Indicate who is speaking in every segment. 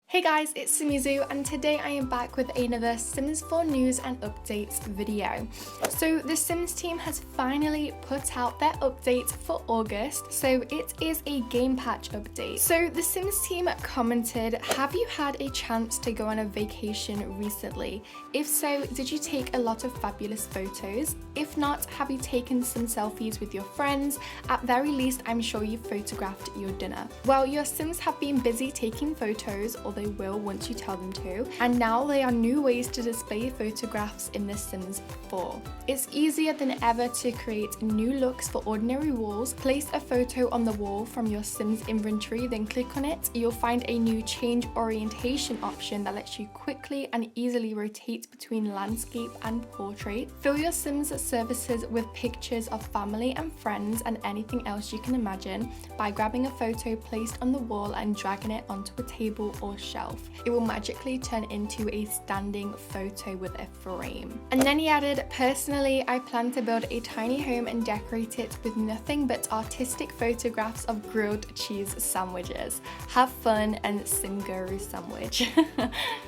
Speaker 1: Hey guys, it's Simuzo and today I am back with another Sims 4 news and updates video. So the Sims team has finally put out their update for August, so it is a game patch update. So the Sims team commented, have you had a chance to go on a vacation recently? If so, did you take a lot of fabulous photos? If not, have you taken some selfies with your friends? At very least, I'm sure you photographed your dinner. Well, your Sims have been busy taking photos, or they will once you tell them to, and now there are new ways to display photographs in The Sims 4. It's easier than ever to create new looks for ordinary walls. Place a photo on the wall from your Sims inventory, then click on it. You'll find a new change orientation option that lets you quickly and easily rotate between landscape and portrait. Fill your Sims services with pictures of family and friends and anything else you can imagine by grabbing a photo placed on the wall and dragging it onto a table or shelf. It will magically turn into a standing photo with a frame. And then he added, personally, I plan to build a tiny home and decorate it with nothing but artistic photographs of grilled cheese sandwiches. Have fun and Simguru sandwich.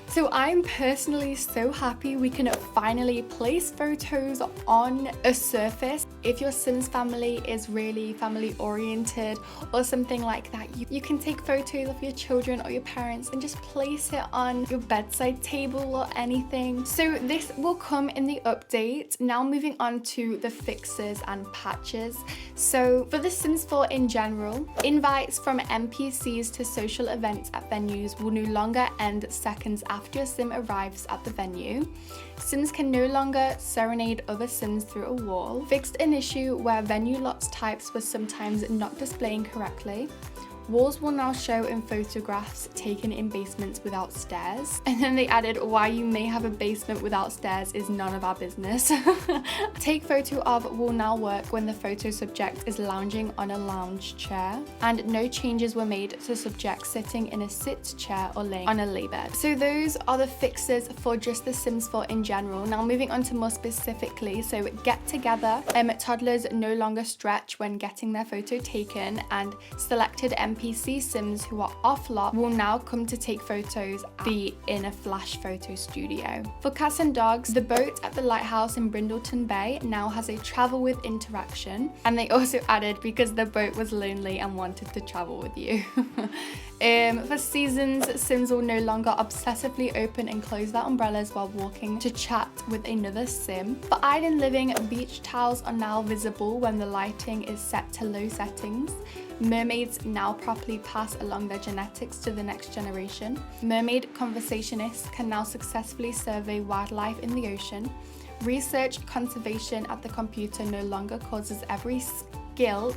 Speaker 1: So I'm personally so happy we can finally place photos on a surface. If your Sims family is really family oriented or something like that, you can take photos of your children or your parents and just place it on your bedside table or anything. So this will come in the update. Now moving on to the fixes and patches. So for The Sims 4 in general, invites from NPCs to social events at venues will no longer end seconds after your Sim arrives at the venue. Sims can no longer serenade other Sims through a wall. Fixed an issue where venue lots types was sometimes not displaying correctly. Walls will now show in photographs taken in basements without stairs. And then they added, why you may have a basement without stairs is none of our business. Take photo of will now work when the photo subject is lounging on a lounge chair. And no changes were made to subject sitting in a sit chair or laying on a lay bed. So those are the fixes for just The Sims 4 in general. Now moving on to more specifically, so get together. Toddlers no longer stretch when getting their photo taken, and selected NPC Sims who are off lot will now come to take photos in a flash photo studio. For cats and dogs, the boat at the lighthouse in Brindleton Bay now has a travel with interaction, and they also added because the boat was lonely and wanted to travel with you. For seasons, Sims will no longer obsessively open and close their umbrellas while walking to chat with another Sim. For island living, beach towels are now visible when the lighting is set to low settings. Mermaids now properly pass along their genetics to the next generation. Mermaid conversationists can now successfully survey wildlife in the ocean. Research conservation at the computer no longer causes every skill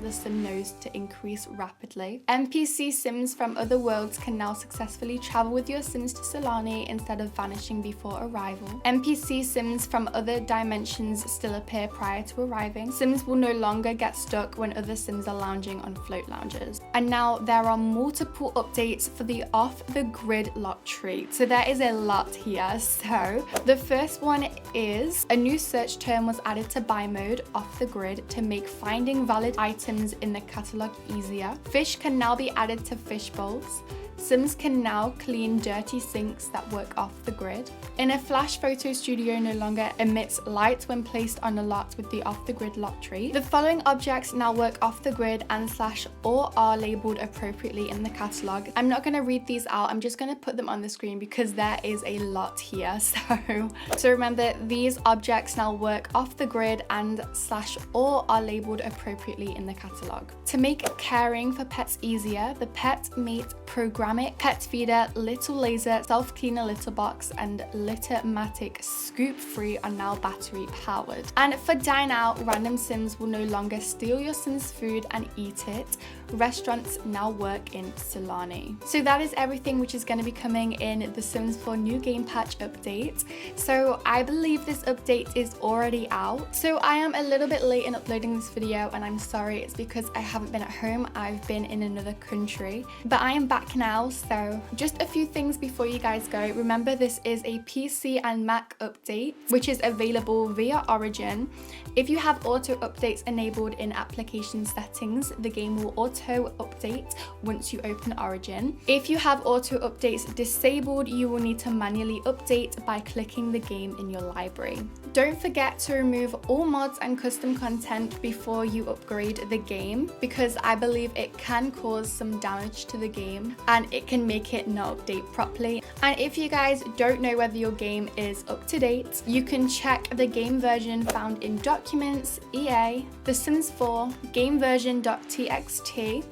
Speaker 1: the Sim knows to increase rapidly. NPC Sims from other worlds can now successfully travel with your Sims to Solani instead of vanishing before arrival. NPC Sims from other dimensions still appear prior to arriving. Sims will no longer get stuck when other Sims are lounging on float lounges. And now there are multiple updates for the off-the-grid lottery. So there is a lot here. So the first one is a new search term was added to buy mode off the grid to make finding valid items in the catalog easier. Fish can now be added to fish bowls. Sims can now clean dirty sinks that work off the grid. In a flash photo studio no longer emits light when placed on a lot with the off-the-grid lot tree. The following objects now work off the grid and / or are labeled appropriately in the catalog. I'm not going to read these out, I'm just going to put them on the screen because there is a lot here. So remember, these objects now work off the grid and / or are labeled appropriately in the catalog. To make caring for pets easier, the Pet Mate Programmic, Pet Feeder, Little Laser, Self-Cleaner Litter Box, and Littermatic Scoop Free are now battery powered. And for Dine Out, random Sims will no longer steal your Sims food and eat it. Restaurants now work in Solani. So that is everything which is going to be coming in The Sims 4 new game patch update. So I believe this update is already out. So I am a little bit late in uploading this video and I'm sorry, it's because I haven't been at home. I've been in another country, but I am back now. So just a few things before you guys go. Remember, this is a PC and Mac update, which is available via Origin. If you have auto updates enabled in application settings, the game will auto update once you open Origin. If you have auto updates disabled, you will need to manually update by clicking the game in your library. Don't forget to remove all mods and custom content before you upgrade the game, because I believe it can cause some damage to the game and it can make it not update properly. And if you guys don't know whether your game is up to date, you can check the game version found in Documents, EA, The Sims 4, game version.txt,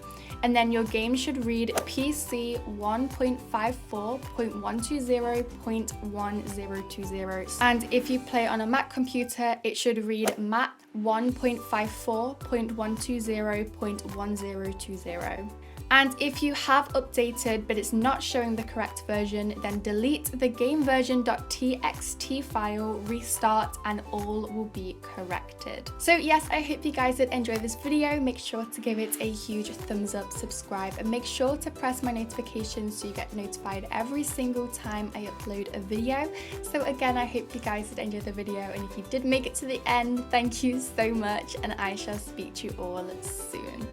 Speaker 1: and then your game should read PC 1.54.120.1020. And if you play on a Mac computer, it should read Mac 1.54.120.1020. And if you have updated but it's not showing the correct version, then delete the game version.txt file, restart, and all will be corrected. So yes, I hope you guys did enjoy this video. Make sure to give it a huge thumbs up, subscribe, and make sure to press my notifications so you get notified every single time I upload a video. So again, I hope you guys did enjoy the video, and if you did make it to the end, thank you so much, and I shall speak to you all soon.